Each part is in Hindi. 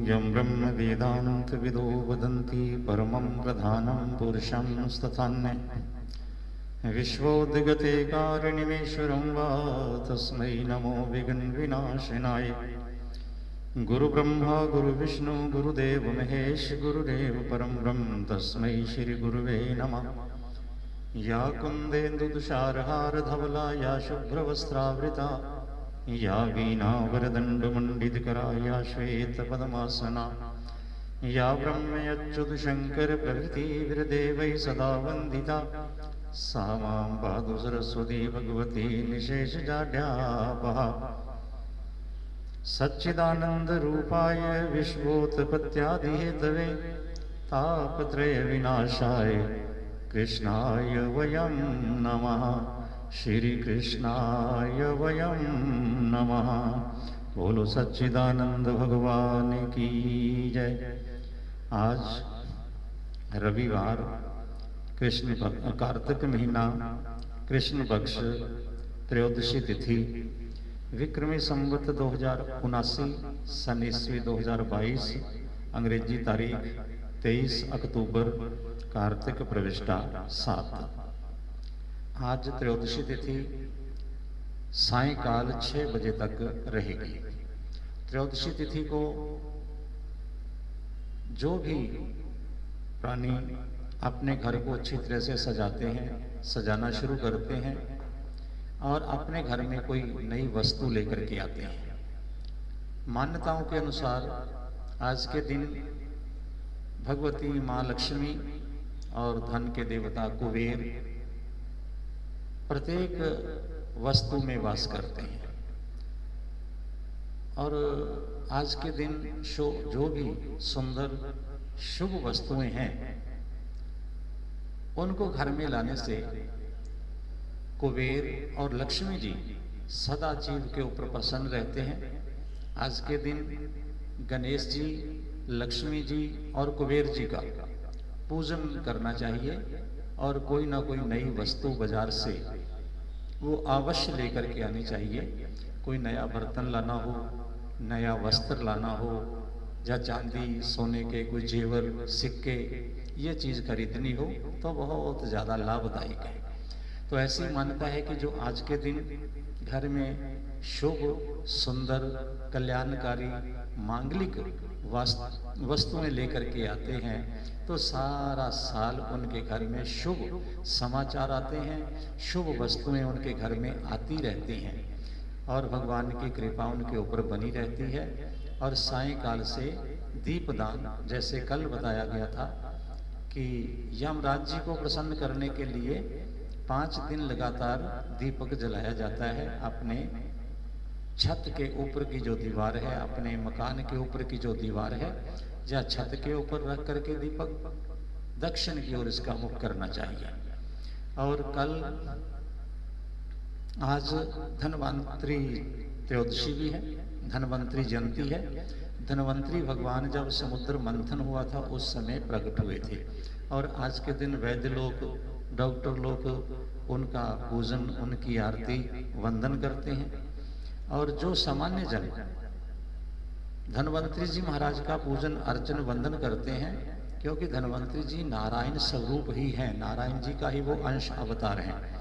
यं ब्रह्म वेदान्तविदो वदन्ति परमं प्रधानं पुरुषं तथान्य विश्वोद्गते कारणीमेश्वरं वा तस्मै नमो विघ्नविनाशिनाय। गुरुब्रह्मा गुरुविष्णु गुरुदेव महेश गुरुदेव परं ब्रह्म तस्मै श्रीगुरुवे नमः। या कुन्देन्दुतुषारहारधवला या शुभ्रवस्त्रावृता या वीणावरदण्डमण्डितकरा या श्वेतपद्मासना या ब्रह्मयच्युतशङ्करप्रभृतिभिर्देवैः सदा वन्दिता सा मां पातु सरस्वती भगवती निशेषजाड्यापहा। सच्चिदानन्दरूपाय विश्वोत्पत्त्यादिहेतवे तापत्रयविनाशाय कृष्णाय वयं नमः। श्री कृष्णाय वयं नमः। बोलो सच्चिदानंद भगवान की जय। आज रविवार कृष्ण कार्तिक महीना कृष्ण पक्ष त्रयोदशी तिथि विक्रमी संवत 2079 सन ईस्वी 2022 अंग्रेजी तारीख 23 अक्टूबर कार्तिक प्रविष्टा 7। आज त्रयोदशी तिथि सायंकाल 6 बजे तक रहेगी। त्रयोदशी तिथि को जो भी प्राणी अपने घर को अच्छी तरह से सजाते हैं, सजाना शुरू करते हैं और अपने घर में कोई नई वस्तु लेकर के आते हैं। मान्यताओं के अनुसार आज के दिन भगवती माँ लक्ष्मी और धन के देवता कुबेर प्रत्येक वस्तु में वास करते हैं और आज के दिन जो भी सुंदर शुभ वस्तुएं हैं उनको घर में लाने से कुबेर और लक्ष्मी जी सदा जीव के ऊपर प्रसन्न रहते हैं। आज के दिन गणेश जी, लक्ष्मी जी और कुबेर जी का पूजन करना चाहिए और कोई ना कोई नई वस्तु बाजार से वो अवश्य लेकर के आनी चाहिए। कोई नया बर्तन लाना हो, नया वस्त्र लाना हो या चांदी सोने के कोई जेवर सिक्के ये चीज़ खरीदनी हो तो बहुत ज़्यादा लाभदायक है। तो ऐसी मान्यता है कि जो आज के दिन घर में शुभ सुंदर कल्याणकारी मांगलिक वस्तुएं लेकर के आते हैं तो सारा साल उनके घर में शुभ समाचार आते हैं, शुभ वस्तुएं उनके घर में आती रहती हैं और भगवान की कृपा उनके ऊपर बनी रहती है। और सायंकाल से दीपदान, जैसे कल बताया गया था कि यमराज जी को प्रसन्न करने के लिए 5 दिन लगातार दीपक जलाया जाता है। अपने छत के ऊपर की जो दीवार है, अपने मकान के ऊपर की जो दीवार है या छत के ऊपर रख करके दीपक दक्षिण की ओर इसका मुख करना चाहिए। और कल आज धनवंतरी त्रयोदशी भी है, धनवंतरी जयंती है। धनवंतरी भगवान जब समुद्र मंथन हुआ था उस समय प्रकट हुए थे और आज के दिन वैद्य लोग, डॉक्टर लोग उनका पूजन, उनकी आरती वंदन करते हैं। और जो सामान्य जन धनवंतरी जी महाराज का पूजन अर्चन वंदन करते हैं क्योंकि धनवंतरी जी नारायण स्वरूप ही हैं, नारायण जी का ही वो अंश अवतार हैं।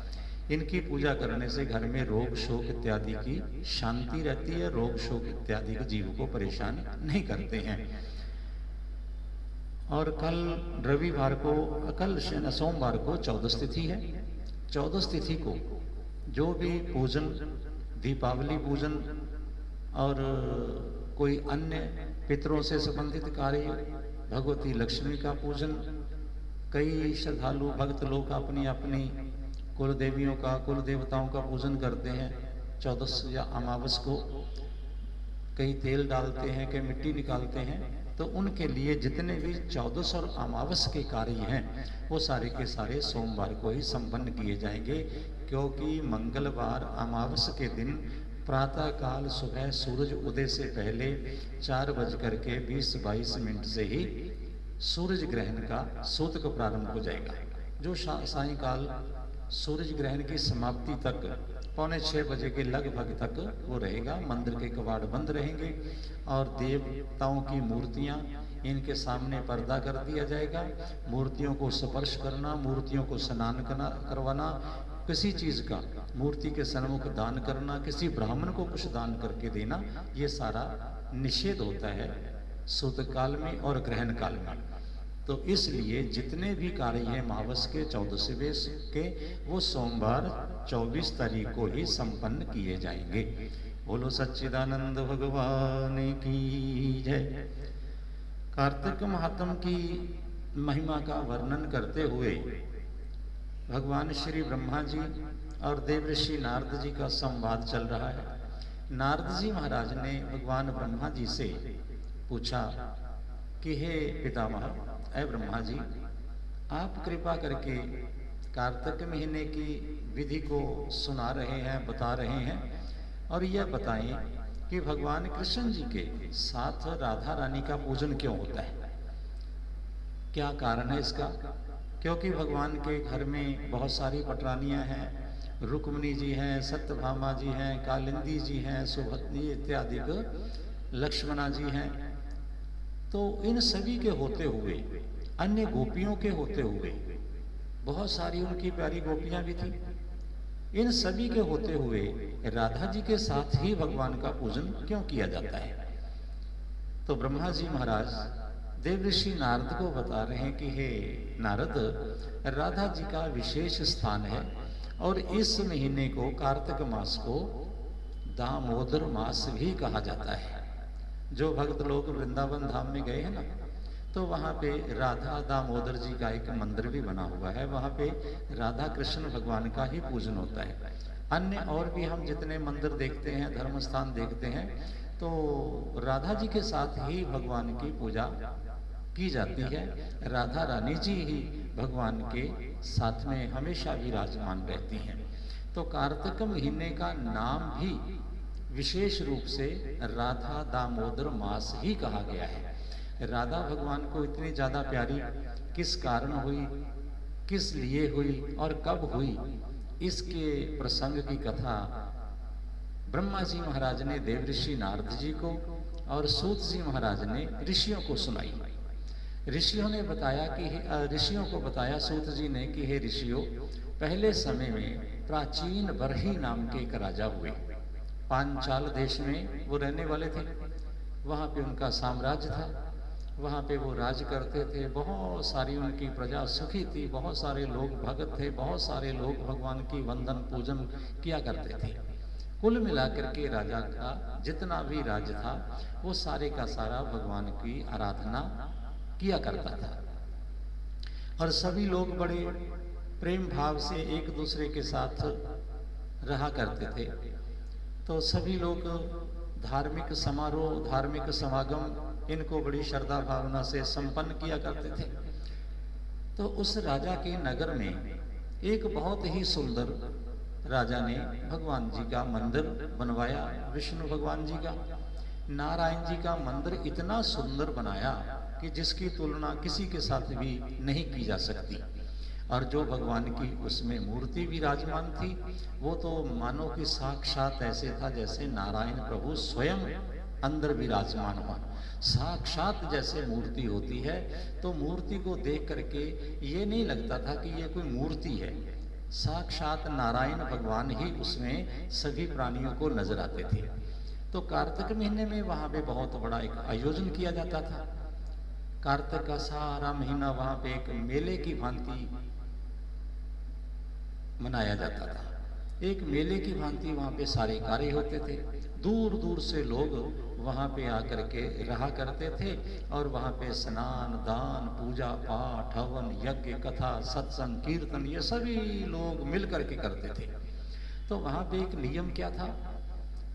इनकी पूजा करने से घर में रोग शोक इत्यादि की शांति रहती है, रोग शोक इत्यादि के जीव को परेशान नहीं करते हैं। और कल रविवार को सोमवार को 14 तिथि है। 14 तिथि को जो भी पूजन, दीपावली पूजन और कोई अन्य पितरों से संबंधित कार्य, भगवती लक्ष्मी का पूजन, कई श्रद्धालु भक्त लोग अपनी अपनी कुल देवियों का, कुल देवताओं का पूजन करते हैं। 14 या अमावस को कई तेल डालते हैं, कई मिट्टी निकालते हैं। तो उनके लिए जितने भी 14 और अमावस के कार्य हैं वो सारे के सारे सोमवार को ही संपन्न किए जाएंगे क्योंकि मंगलवार अमावस के दिन प्रातः काल सुबह सूरज उदय से पहले 4:20-22 से ही सूरज ग्रहण का सूतक प्रारंभ हो जाएगा। जो सायंकाल सूरज ग्रहण की समाप्ति तक 5:45 के लगभग तक वो रहेगा। मंदिर के कवाड़ बंद रहेंगे और देवताओं की मूर्तियां, इनके सामने पर्दा कर दिया जाएगा। मूर्तियों को स्पर्श करना, मूर्तियों को स्नान करवाना, किसी चीज का मूर्ति के सन्मुख दान करना, किसी ब्राह्मण को कुछ दान करके देना, ये सारा निषेध होता है सूत काल में और ग्रहण काल में। तो इसलिए जितने भी कार्य हैं मावस के 14वें के, वो सोमवार 24 तारीख को ही संपन्न किए जाएंगे। बोलो सच्चिदानंद भगवान की जय। कार्तिक महात्म की महिमा का वर्णन करते हुए भगवान श्री ब्रह्मा जी और देवऋषि नारद जी का संवाद चल रहा है। नारद जी महाराज ने भगवान ब्रह्मा जी से पूछा कि हे पितामह, ऐ ब्रह्मा जी, आप कृपा करके कार्तिक महीने की विधि को सुना रहे हैं, बता रहे हैं, और यह बताएं कि भगवान कृष्ण जी के साथ राधा रानी का पूजन क्यों होता है, क्या कारण है इसका। क्योंकि भगवान के घर में बहुत सारी पटरानियां हैं, रुक्मिणी जी हैं, सत्यभामा जी हैं, कालिंदी जी हैं, सुभद्री इत्यादि लक्ष्मणा जी हैं। तो इन सभी के होते हुए, अन्य गोपियों के होते हुए, बहुत सारी उनकी प्यारी गोपियां भी थी, इन सभी के होते हुए राधा जी के साथ ही भगवान का पूजन क्यों किया जाता है। तो ब्रह्मा जी महाराज देवऋषि नारद को बता रहे हैं कि हे नारद, राधा जी का विशेष स्थान है और इस महीने को, कार्तिक मास को, दामोदर मास भी कहा जाता है। जो भक्त लोग वृंदावन धाम में गए हैं ना, तो वहाँ पे राधा दामोदर जी का एक मंदिर भी बना हुआ है। वहाँ पे राधा कृष्ण भगवान का ही पूजन होता है। अन्य और भी हम जितने मंदिर देखते हैं, धर्म स्थान देखते हैं, तो राधा जी के साथ ही भगवान की पूजा की जाती है। राधा रानी जी ही भगवान के साथ में हमेशा विराजमान रहती हैं। तो कार्तिक महीने का नाम भी विशेष रूप से राधा दामोदर मास ही कहा गया है। राधा भगवान को इतनी ज्यादा प्यारी किस कारण हुई, किस लिए हुई और कब हुई, इसके प्रसंग की कथा ब्रह्मा जी महाराज ने देवऋषि नारद जी को और सूत जी महाराज ने ऋषियों को सुनाई। ऋषियों ने बताया कि ऋषियों को बताया सूत जी ने कि हे ऋषियों, पहले समय में प्राचीन बरही नाम के एक राजा हुए। पांचाल देश में वो रहने वाले थे। वहां पे उनका साम्राज्य था, वहां पे वो राज करते थे। बहुत सारी उनकी प्रजा सुखी थी, बहुत सारे लोग भगत थे, बहुत सारे लोग भगवान की वंदन पूजन किया करते थे। कुल मिलाकर के राजा का जितना भी राज था, वो सारे का सारा भगवान की आराधना किया करता था। और सभी लोग बड़े प्रेम भाव से एक दूसरे के साथ रहा करते थे। तो सभी लोग धार्मिक समारोह, धार्मिक समागम, इनको बड़ी श्रद्धा भावना से संपन्न किया करते थे। तो उस राजा के नगर में एक बहुत ही सुंदर राजा ने भगवान जी का मंदिर बनवाया। विष्णु भगवान जी का, नारायण जी का मंदिर इतना सुंदर बनाया कि जिसकी तुलना किसी के साथ भी नहीं की जा सकती। और जो भगवान की उसमें मूर्ति विराजमान थी, वो तो मानो कि साक्षात ऐसे था जैसे नारायण प्रभु स्वयं अंदर विराजमान हुआ। साक्षात जैसे मूर्ति होती है, तो मूर्ति को देख करके ये नहीं लगता था कि ये कोई मूर्ति है, साक्षात नारायण भगवान ही उसमें सभी प्राणियों को नजर आते थे। तो कार्तिक महीने में वहां पे बहुत बड़ा एक आयोजन किया जाता था। कार्तिक का सारा महीना वहां पे एक मेले की भांति मनाया जाता था। एक मेले की भांति वहां पे सारे कार्य होते थे। दूर दूर से लोग वहां पे आकर के रहा करते थे और वहां पे स्नान, दान, पूजा पाठ, हवन, यज्ञ, कथा, सत्संग, कीर्तन, ये सभी लोग मिल करके करते थे। तो वहां पे एक नियम क्या था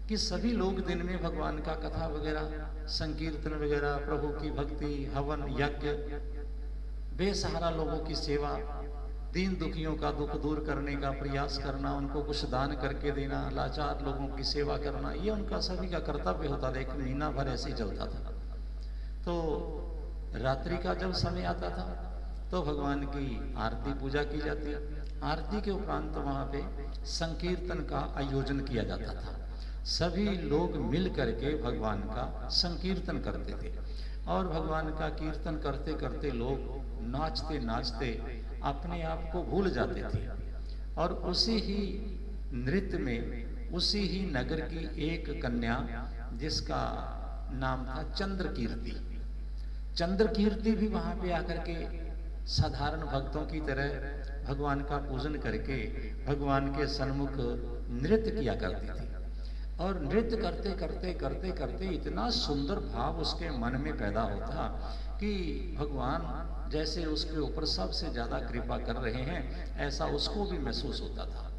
कि सभी लोग दिन में भगवान का कथा वगैरह, संकीर्तन वगैरह, प्रभु की भक्ति, हवन, यज्ञ, बेसहारा लोगों की सेवा, दीन दुखियों का दुख दूर करने का प्रयास करना, उनको कुछ दान करके देना, लाचार लोगों की सेवा करना, ये उनका सभी का कर्तव्य होता था। एक महीना भर ऐसे ही चलता था। तो रात्रि का जब समय आता था तो भगवान की आरती पूजा की जाती। आरती के उपरांत वहाँ पे संकीर्तन का आयोजन किया जाता था। सभी लोग मिल करके भगवान का संकीर्तन करते थे और भगवान का कीर्तन करते करते लोग नाचते नाचते अपने आप को भूल जाते थे। और उसी ही नृत्य में उसी ही नगर की एक कन्या जिसका नाम था चंद्रकीर्ति, चंद्रकीर्ति भी वहां पे आकर के साधारण भक्तों की तरह भगवान का पूजन करके भगवान के सन्मुख नृत्य किया करती थी। और नृत्य करते करते करते करते इतना सुंदर भाव उसके मन में पैदा होता कि भगवान जैसे उसके ऊपर सबसे ज्यादा कृपा कर रहे हैं ऐसा उसको भी महसूस होता था।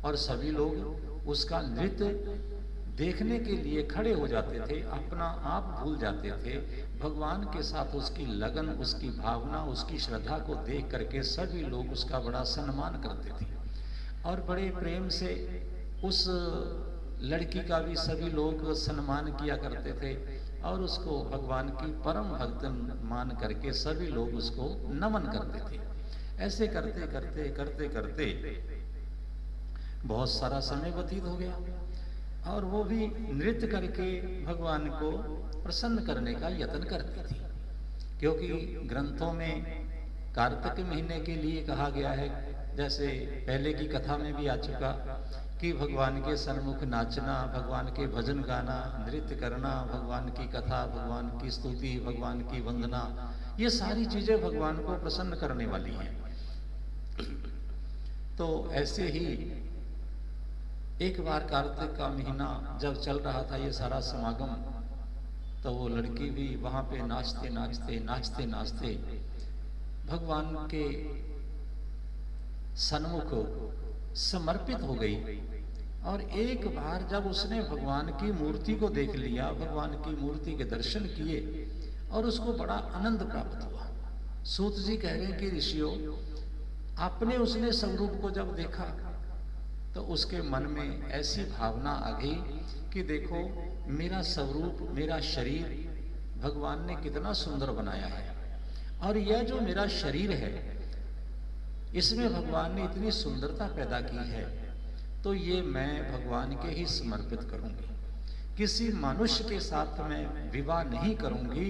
और सभी लोग उसका नृत्य देखने के लिए खड़े हो जाते थे, अपना आप भूल जाते थे। भगवान के साथ उसकी लगन, उसकी भावना, उसकी श्रद्धा को देख करके सभी लोग उसका बड़ा सम्मान करते थे और बड़े प्रेम से उस लड़की का भी सभी लोग सम्मान किया करते थे और उसको भगवान की परम भक्त मान करके सभी लोग उसको नमन करते थे। ऐसे करते करते करते करते बहुत सारा समय व्यतीत हो गया और वो भी नृत्य करके भगवान को प्रसन्न करने का यत्न करती थी, क्योंकि ग्रंथों में कार्तिक महीने के लिए कहा गया है, जैसे पहले की कथा में भी आ चुका कि भगवान के सन्मुख नाचना, भगवान के भजन गाना, नृत्य करना, भगवान की कथा, भगवान की स्तुति, भगवान की वंदना, ये सारी चीजें भगवान को प्रसन्न करने वाली हैं। तो ऐसे ही एक बार कार्तिक का महीना जब चल रहा था ये सारा समागम, तो वो लड़की भी वहां पे नाचते नाचते नाचते नाचते भगवान के सन्मुख समर्पित हो गई। और एक बार जब उसने भगवान की मूर्ति को देख लिया, भगवान की मूर्ति के दर्शन किए और उसको बड़ा आनंद प्राप्त हुआ। सूत जी कह रहे हैं कि ऋषियों, आपने उसने स्वरूप को जब देखा तो उसके मन में ऐसी भावना आ गई कि देखो मेरा स्वरूप, मेरा शरीर भगवान ने कितना सुंदर बनाया है और यह जो मेरा शरीर है इसमें भगवान ने इतनी सुंदरता पैदा की है, तो ये मैं भगवान के ही समर्पित करूंगी। किसी मनुष्य के साथ मैं विवाह नहीं करूंगी,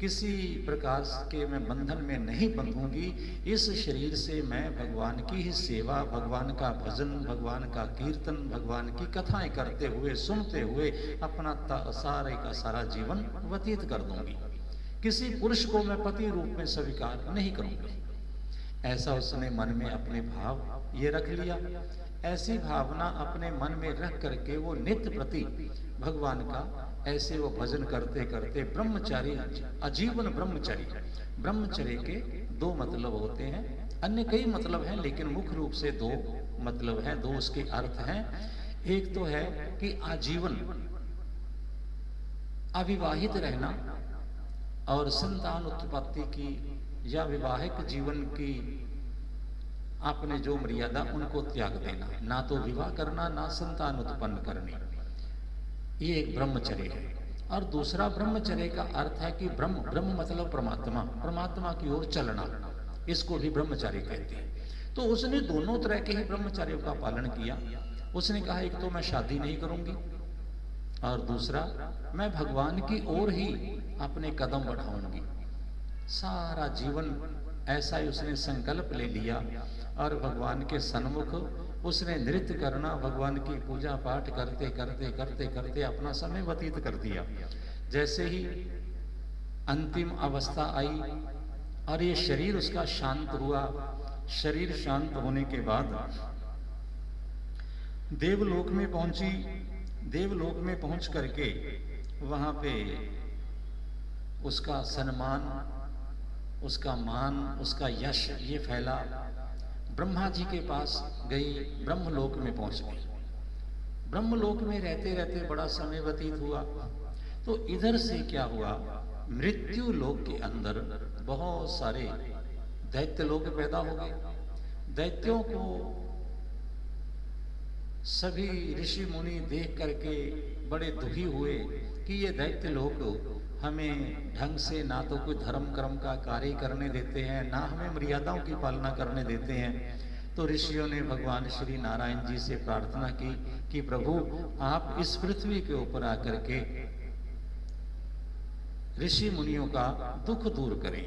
किसी प्रकार के मैं बंधन में नहीं बंधूंगी। इस शरीर से मैं भगवान की ही सेवा, भगवान का भजन, भगवान का कीर्तन, भगवान की कथाएं करते हुए, सुनते हुए अपना सारे का सारा जीवन व्यतीत कर दूंगी। किसी पुरुष को मैं पति रूप में स्वीकार नहीं करूंगी। ऐसा उसने मन में अपने भाव ये रख लिया। ऐसी भावना अपने मन में रख करके वो नित्य प्रति भगवान का ऐसे वो भजन करते करते ब्रह्मचारी, आजीवन ब्रह्मचारी। ब्रह्मचर्य के दो मतलब होते हैं, अन्य कई मतलब हैं, लेकिन मुख्य रूप से दो मतलब हैं, दो उसके अर्थ हैं। एक तो है कि आजीवन अविवाहित रहना और संतान उत्पत्ति की या विवाहिक जीवन की आपने जो मर्यादा उनको त्याग देना, ना तो विवाह करना ना संतान उत्पन्न करनी, ये एक ब्रह्मचर्य है। और दूसरा ब्रह्मचर्य का अर्थ है कि ब्रह्म, ब्रह्म मतलब परमात्मा, परमात्मा की ओर चलना, इसको भी ब्रह्मचर्य कहते हैं। तो उसने दोनों तरह के ही ब्रह्मचर्यों का पालन किया। उसने कहा एक तो मैं शादी नहीं करूंगी और दूसरा मैं भगवान की ओर ही अपने कदम बढ़ाऊंगी। सारा जीवन ऐसा ही उसने संकल्प ले लिया और भगवान के सन्मुख उसने नृत्य करना, भगवान की पूजा पाठ करते करते करते करते अपना समय व्यतीत कर दिया। जैसे ही अंतिम अवस्था आई और ये शरीर उसका शांत हुआ, शरीर शांत होने के बाद देवलोक में पहुंची। देवलोक में पहुंच करके वहां पे उसका सम्मान, उसका मान, उसका यश ये फैला। ब्रह्मा जी के पास गई, ब्रह्मलोक में पहुंच गई। ब्रह्मलोक में रहते रहते बड़ा समय व्यतीत हुआ। तो इधर से क्या हुआ, मृत्यु लोक के अंदर बहुत सारे दैत्य लोग पैदा हो गए। दैत्यों को सभी ऋषि मुनि देख करके बड़े दुखी हुए कि ये दैत्य लोग हमें ढंग से ना तो कोई धर्म कर्म का कार्य करने देते हैं, ना हमें मर्यादाओं की पालना करने देते हैं। तो ऋषियों ने भगवान श्री नारायण जी से प्रार्थना की कि प्रभु आप इस पृथ्वी के ऊपर आकर के ऋषि मुनियों का दुख दूर करें।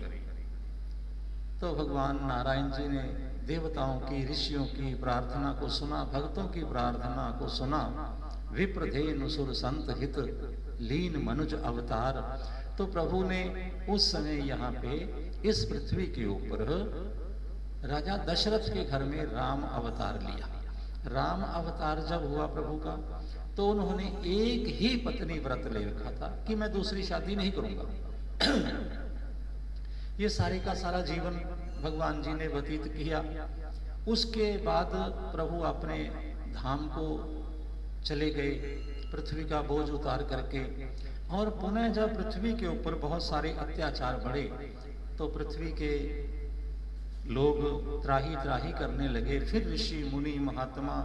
तो भगवान नारायण जी ने देवताओं की, ऋषियों की प्रार्थना को सुना, भक्तों की प्रार्थना को सुना। विप्रधेनु सुर संत हित लीन मनुज अवतार। तो प्रभु ने उस समय यहाँ पे इस पृथ्वी के ऊपर राजा दशरथ के घर में राम अवतार लिया। राम अवतार जब हुआ प्रभु का, तो उन्होंने एक ही पत्नी व्रत ले रखा था कि मैं दूसरी शादी नहीं करूंगा। ये सारे का सारा जीवन भगवान जी ने व्यतीत किया। उसके बाद प्रभु अपने धाम को चले गए, पृथ्वी का बोझ उतार करके। और पुनः जब पृथ्वी के ऊपर बहुत सारे अत्याचार बढ़े, तो पृथ्वी के लोग त्राही त्राही करने लगे। फिर ऋषि मुनि महात्मा,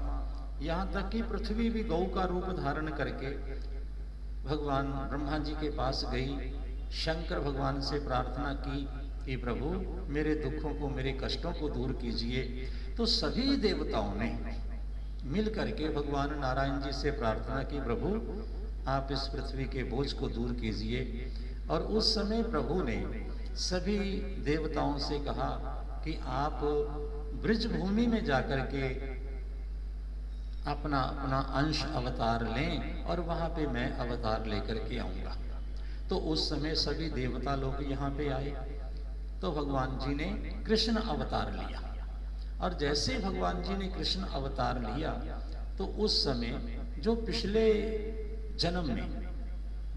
यहाँ तक कि पृथ्वी भी गौ का रूप धारण करके भगवान ब्रह्मा जी के पास गई। शंकर भगवान से प्रार्थना की कि प्रभु मेरे दुखों को, मेरे कष्टों को दूर कीजिए। तो सभी देवताओं ने मिल करके भगवान नारायण जी से प्रार्थना की, प्रभु आप इस पृथ्वी के बोझ को दूर कीजिए। और उस समय प्रभु ने सभी देवताओं से कहा कि आप ब्रज भूमि में जाकर के अपना अपना अंश अवतार लें और वहां पे मैं अवतार लेकर के आऊंगा। तो उस समय सभी देवता लोग यहाँ पे आए। तो भगवान जी ने कृष्ण अवतार लिया। और जैसे भगवान जी ने कृष्ण अवतार लिया, तो उस समय जो पिछले जन्म में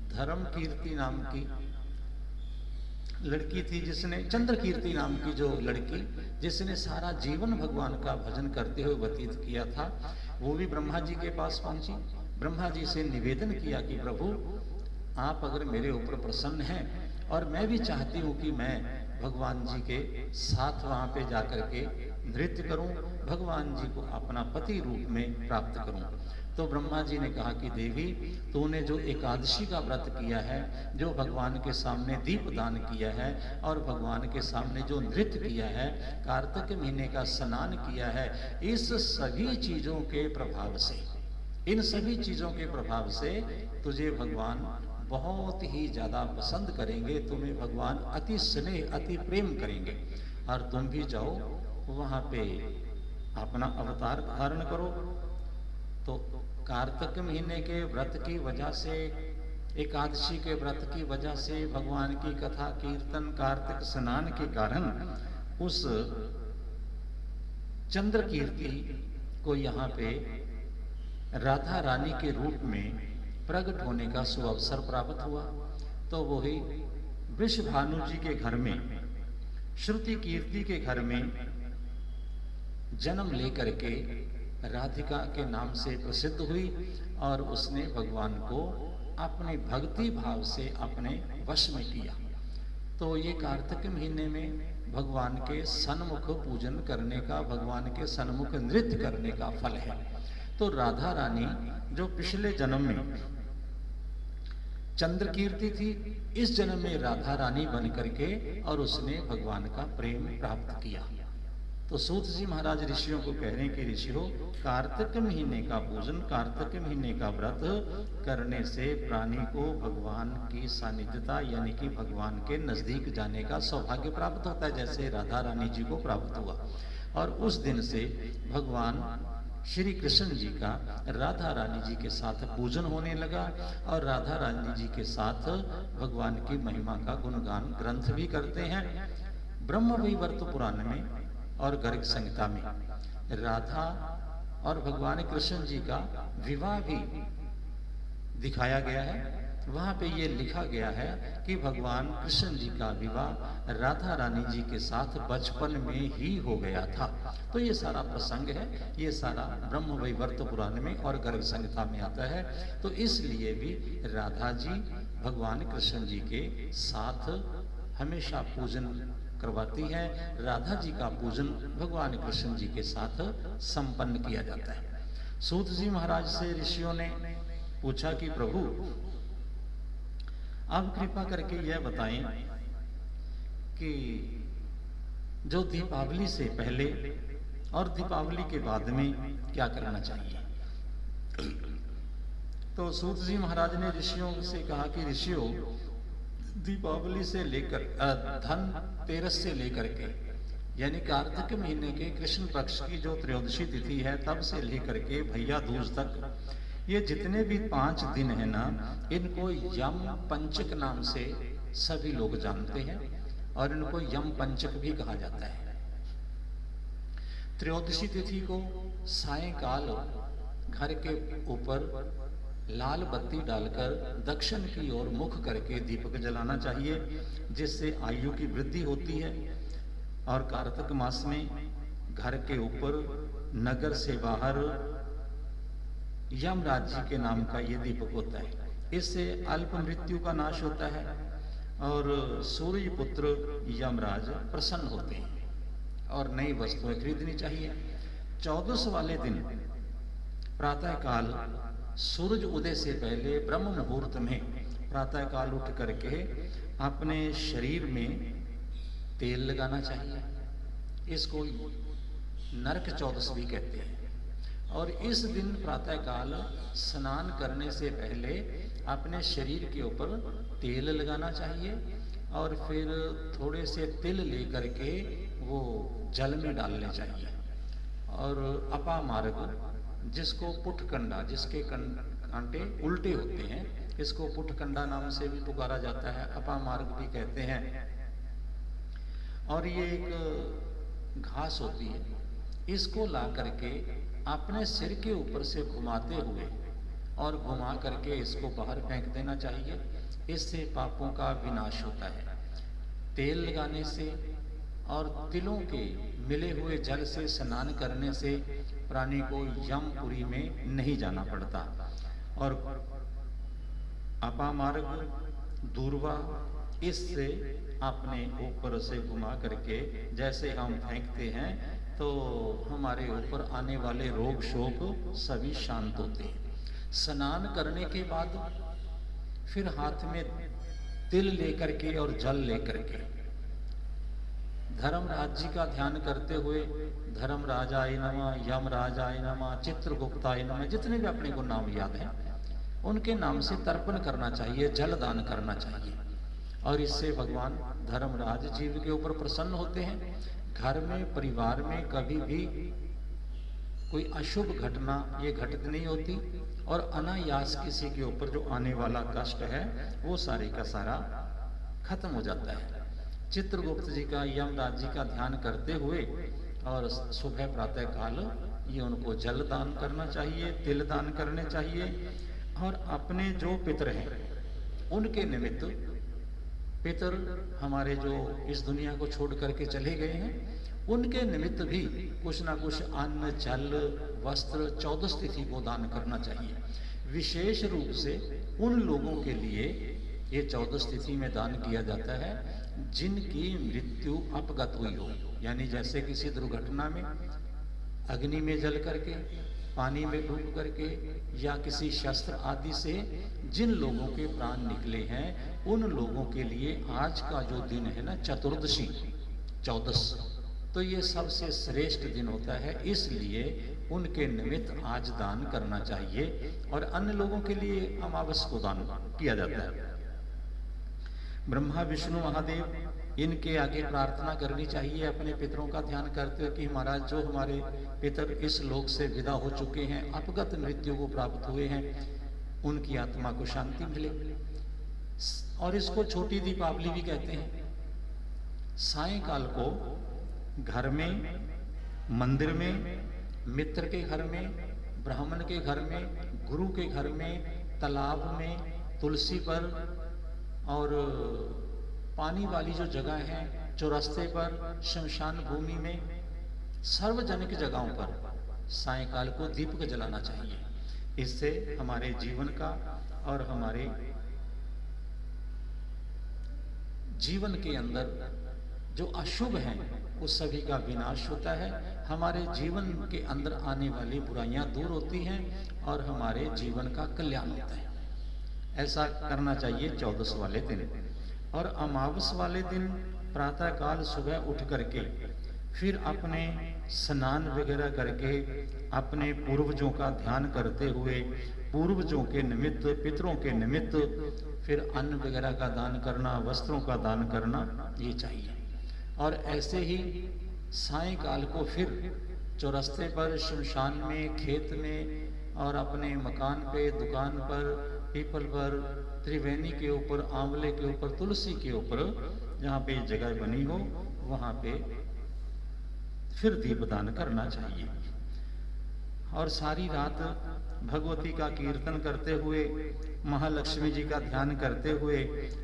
धर्म कीर्ति नाम की लड़की थी, जिसने चंद्र कीर्ति नाम की जो लड़की, जिसने सारा जीवन भगवान का भजन करते हुए व्यतीत किया था, वो भी ब्रह्मा जी के पास पहुंची। ब्रह्मा जी से निवेदन किया कि प्रभु आप अगर मेरे ऊपर प्रसन्न हैं, और मैं भी चाहती हूँ कि मैं भगवान जी के साथ वहां पे जाकर के नृत्य करूं, भगवान जी को अपना पति रूप में प्राप्त करूं। तो ब्रह्मा जी ने कहा कि देवी, तूने जो एकादशी का व्रत किया है, जो भगवान के सामने दीप दान किया है, और भगवान के सामने जो नृत्य किया है, कार्तिक महीने का स्नान किया है, इस सभी चीजों के प्रभाव से, इन सभी चीजों के प्रभाव से तुझे भगवान बहुत ही ज्यादा पसंद करेंगे, तुम्हें भगवान अति स्नेह, अति प्रेम करेंगे। और तुम भी जाओ वहां पे अपना अवतार धारण करो। तो कार्तिक महीने के व्रत की वजह से, एकादशी के व्रत की वजह से, भगवान की कथा कीर्तन, कार्तिक स्नान के कारण उस चंद्र कीर्ति को यहाँ पे राधा रानी के रूप में प्रकट होने का सुअवसर प्राप्त हुआ। तो वही वृषभानु जी के घर में, श्रुति कीर्ति के घर में जन्म लेकर के राधिका के नाम से प्रसिद्ध हुई, और उसने भगवान को अपने भक्ति भाव से अपने वश में किया। तो ये कार्तिक महीने में भगवान के सन्मुख पूजन करने का, भगवान के सन्मुख नृत्य करने का फल है। तो राधा रानी जो पिछले जन्म में चंद्र कीर्ति थी, इस जन्म में राधा रानी बन करके और उसने भगवान का प्रेम प्राप्त किया। तो सूत जी महाराज ऋषियों को कह रहे हैं कि ऋषियों, कार्तिक महीने का पूजन, कार्तिक महीने का व्रत करने से प्राणी को भगवान की सानिध्यता यानी कि भगवान के नजदीक जाने का सौभाग्य प्राप्त होता है, जैसे राधा रानी जी को प्राप्त हुआ। और उस दिन से भगवान श्री कृष्ण जी का राधा रानी जी के साथ पूजन होने लगा, और राधा रानी जी के साथ भगवान की महिमा का गुणगान ग्रंथ भी करते हैं। ब्रह्म वैवर्त पुराण में और गर्ग संहिता में राधा और भगवान कृष्ण जी का विवाह भी दिखाया गया है। वहां पे ये लिखा गया है कि भगवान कृष्ण जी का विवाह राधा रानी जी के साथ बचपन में ही हो गया था। तो ये सारा प्रसंग है, ये सारा ब्रह्म वैवर्त पुराण में और गर्ग संहिता में आता है। तो इसलिए भी राधा जी भगवान कृष्ण जी के साथ हमेशा पूजन करवाती है। राधा जी का पूजन भगवान कृष्ण जी के साथ संपन्न किया जाता है। सूत जी महाराज से ऋषियों ने पूछा कि प्रभु आप कृपा करके यह बताएं कि जो दीपावली से पहले और दीपावली के बाद में क्या करना चाहिए। तो सूत जी महाराज ने ऋषियों से कहा कि ऋषियों, दीपावली से लेकर धनतेरस से लेकर के यानी कार्तिक महीने के कृष्ण पक्ष की जो त्रयोदशी तिथि है तब से लेकर के भैया दूज तक, ये जितने भी 5 दिन है ना, इनको यम पंचक नाम से सभी लोग जानते हैं और इनको यम पंचक भी कहा जाता है। त्रयोदशी तिथि को सायंकाल घर के ऊपर लाल बत्ती डालकर दक्षिण की ओर मुख करके दीपक जलाना चाहिए, जिससे आयु की वृद्धि होती है। और कार्तिक मास में घर के ऊपर नगर से बाहर यमराज जी के नाम का ये दीपक होता है। इससे अल्प मृत्यु का नाश होता है और सूर्य पुत्र यमराज प्रसन्न होते हैं और नई वस्तुएं खरीदनी चाहिए। 14 वाले दिन प्रातः काल सूरज उदय से पहले ब्रह्म मुहूर्त में प्रातः काल उठ करके अपने शरीर में तेल लगाना चाहिए। इसको नरक चौदस भी कहते हैं। और इस दिन प्रातः काल स्नान करने से पहले अपने शरीर के ऊपर तेल लगाना चाहिए और फिर थोड़े से तिल लेकर के वो जल में डालने चाहिए। और अपामार्ग, जिसको पुटकंडा, जिसके कांटे उल्टे होते हैं, इसको पुटकंडा नाम से भी पुकारा जाता है, अपामार्ग भी कहते हैं। और ये एक घास होती है, इसको ला करके अपने सिर के ऊपर से घुमाते हुए और घुमा करके इसको बाहर फेंक देना चाहिए। इससे पापों का विनाश होता है। तेल लगाने से और तिलों के मिले हुए जल से स्नान करने से प्राणी को यमपुरी में नहीं जाना पड़ता। और अपामार्ग, दूर्वा, इससे अपने ऊपर से घुमा करके जैसे हम फेंकते हैं तो हमारे ऊपर आने वाले रोग शोक सभी शांत होते हैं। स्नान करने के बाद फिर हाथ में तिल लेकर के और जल लेकर के धर्मराज जी का ध्यान करते हुए धर्मराजाय नमः, यमराजाय नमः, चित्रगुप्ताय नमः, जितने भी अपने को नाम याद हैं उनके नाम से तर्पण करना चाहिए, जल दान करना चाहिए। और इससे भगवान धर्मराज जीव के ऊपर प्रसन्न होते हैं। घर में, परिवार में कभी भी कोई अशुभ घटना ये घटित नहीं होती और अनायास किसी के ऊपर जो आने वाला कष्ट है वो सारे का सारा खत्म हो जाता है। चित्रगुप्त जी का, यमराज जी का ध्यान करते हुए और सुबह प्रातः काल ये उनको जल दान करना चाहिए, तिल दान करने चाहिए। और अपने जो पितर हैं उनके निमित्त, पितर हमारे जो इस दुनिया को छोड़ करके चले गए हैं, उनके निमित्त भी कुछ ना कुछ अन्न, जल, वस्त्र 14 तिथि को दान करना चाहिए। विशेष रूप से उन लोगों के लिए ये 14 तिथि में दान किया जाता है जिनकी मृत्यु अपगत हुई हो, यानी जैसे किसी दुर्घटना में अग्नि में जल करके, पानी में डूब करके या किसी शस्त्र आदि से जिन लोगों के प्राण निकले हैं, उन लोगों के लिए आज का जो दिन है ना, चतुर्दशी 14, तो ये सबसे श्रेष्ठ दिन होता है। इसलिए उनके निमित्त आज दान करना चाहिए। और अन्य लोगों के लिए अमावस को दान किया जाता है। ब्रह्मा, विष्णु, महादेव, इनके आगे प्रार्थना करनी चाहिए अपने पितरों का ध्यान करते हुए कि महाराज जो हमारे पितर इस लोक से विदा हो चुके हैं, अपगत मृत्यु को प्राप्त हुए हैं, उनकी आत्मा को शांति मिले। और इसको छोटी दीपावली भी कहते हैं। सायंकाल को घर में, मंदिर में, मित्र के घर में, ब्राह्मण के घर में, गुरु के घर में, तालाब में, तुलसी पर और पानी वाली जो जगह है, चौरास्ते पर, शमशान भूमि में, सार्वजनिक जगहों पर सायंकाल को दीपक जलाना चाहिए। इससे हमारे जीवन का और हमारे जीवन के अंदर जो अशुभ है उस सभी का विनाश होता है। हमारे जीवन के अंदर आने वाली बुराइयां दूर होती हैं और हमारे जीवन का कल्याण होता है। ऐसा करना चाहिए 14 वाले दिन। और अमावस वाले दिन प्रातः काल सुबह उठ करके फिर अपने स्नान वगैरह करके अपने पूर्वजों का ध्यान करते हुए पूर्वजों के निमित्त, पितरों के निमित्त फिर अन्न वगैरह का दान करना, वस्त्रों का दान करना, ये चाहिए। और ऐसे ही सायंकाल को फिर चौरस्ते पर, शमशान में, खेत में और अपने मकान पे, दुकान पर, पीपल पर, त्रिवेणी के ऊपर, आंवले के ऊपर, तुलसी के ऊपर, जहाँ पे जगह बनी हो वहाँ पे फिर दीपदान करना चाहिए। और सारी रात भगवती का कीर्तन करते हुए, महालक्ष्मी जी का ध्यान करते हुए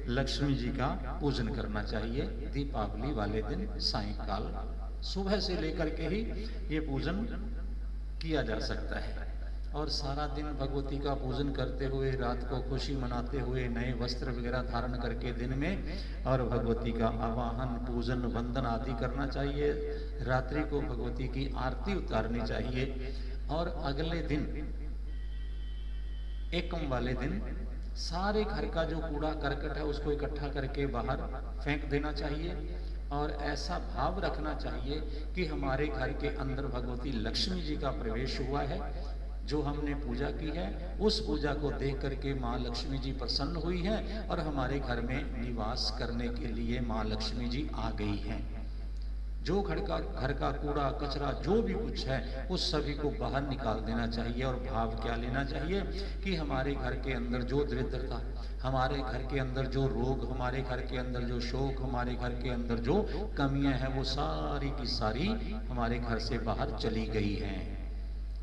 लक्ष्मी जी का पूजन करना चाहिए। दीपावली वाले दिन सायंकाल सुबह से लेकर के ही ये पूजन किया जा सकता है। और सारा दिन भगवती का पूजन करते हुए, रात को खुशी मनाते हुए, नए वस्त्र वगैरह धारण करके दिन में और भगवती का आवाहन, पूजन, वंदन आदि करना चाहिए। रात्रि को भगवती की आरती उतारनी चाहिए। और अगले दिन, एकम वाले दिन, सारे घर का जो कूड़ा करकट है उसको इकट्ठा करके बाहर फेंक देना चाहिए। और ऐसा भाव रखना चाहिए कि हमारे घर के अंदर भगवती लक्ष्मी जी का प्रवेश हुआ है। जो हमने पूजा की है उस पूजा को देख करके माँ लक्ष्मी जी प्रसन्न हुई हैं और हमारे घर में निवास करने के लिए माँ लक्ष्मी जी आ गई हैं। जो घर का कूड़ा कचरा जो भी कुछ है उस सभी को बाहर निकाल देना चाहिए। और भाव क्या लेना चाहिए कि हमारे घर के अंदर जो दरिद्रता, हमारे घर के अंदर जो रोग, हमारे घर के अंदर जो शोक, हमारे घर के अंदर जो कमियां हैं वो सारी की सारी हमारे घर से बाहर चली गई हैं।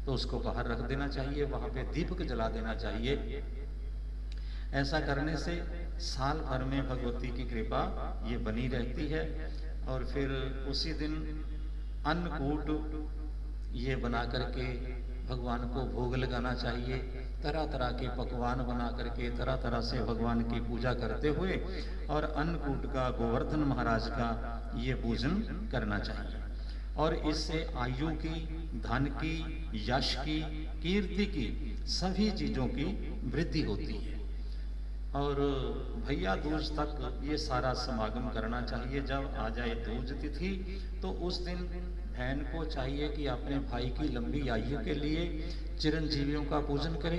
तो उसको बाहर रख देना चाहिए, वहां पे दीपक जला देना चाहिए। ऐसा करने से साल भर में भगवती की कृपा ये बनी रहती है। और फिर उसी दिन अन्नकूट ये बना करके भगवान को भोग लगाना चाहिए। तरह तरह के पकवान बना करके तरह तरह से भगवान की पूजा करते हुए और अन्नकूट का, गोवर्धन महाराज का ये पूजन करना चाहिए। और इससे आयु की, धन की, यश की, कीर्ति की, सभी चीजों की वृद्धि होती है। और भैया दूज तक ये सारा समागम करना चाहिए। जब आ जाए दूज तिथि तो उस दिन बहन को चाहिए कि अपने भाई की लंबी आयु के लिए चिरंजीवियों का पूजन करे,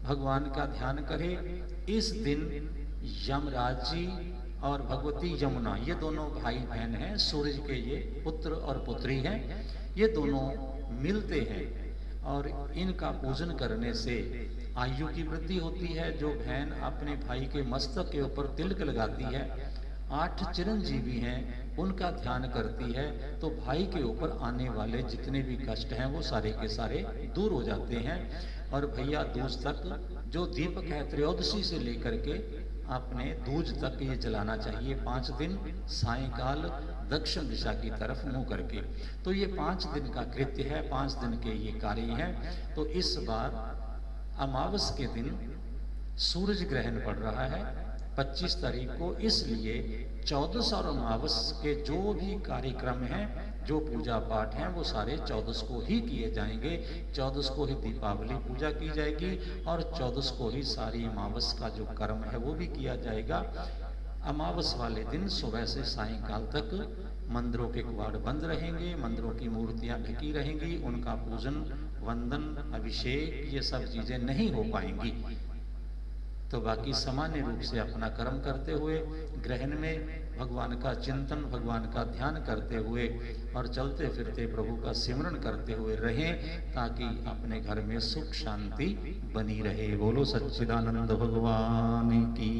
भगवान का ध्यान करे। इस दिन यमराज जी और भगवती यमुना, ये दोनों भाई बहन हैं, सूरज के ये पुत्र और पुत्री हैं, ये दोनों मिलते हैं। और इनका पूजन करने से आयु की वृद्धि होती है। जो बहन अपने भाई के मस्तक के ऊपर तिलक लगाती है, 8 चिरंजीवी हैं उनका ध्यान करती है, तो भाई के ऊपर आने वाले जितने भी कष्ट हैं वो सारे के सारे दूर हो जाते हैं। और भैया दूज तक जो दीपक है त्रयोदशी से लेकर के अपने दूज तक ये जलाना चाहिए, 5 दिन सायंकाल दक्षिण दिशा की तरफ मुंह करके। तो ये 5 दिन का कृत्य है, 5 दिन के ये कार्य हैं। तो इस बार अमावस के दिन सूरज ग्रहण पड़ रहा है 25 तारीख को, इसलिए 14 और अमावस के जो भी कार्यक्रम हैं, जो पूजा पाठ हैं, वो सारे 14 को ही किए जाएंगे। 14 को ही दीपावली पूजा की जाएगी और 14 को ही सारी अमावस का जो कर्म है वो भी किया जाएगा। अमावस वाले दिन सुबह से सायंकाल तक मंदिरों के कवाड़ बंद रहेंगे, मंदिरों की मूर्तियां ढकी रहेंगी, उनका पूजन, वंदन, अभिषेक ये सब चीजें नहीं हो पाएंगी। तो बाकी सामान्य रूप से अपना कर्म करते हुए ग्रहण में भगवान का चिंतन, भगवान का ध्यान करते हुए और चलते फिरते प्रभु का सिमरन करते हुए रहें, ताकि अपने घर में सुख शांति बनी रहे। बोलो सच्चिदानंद भगवान की।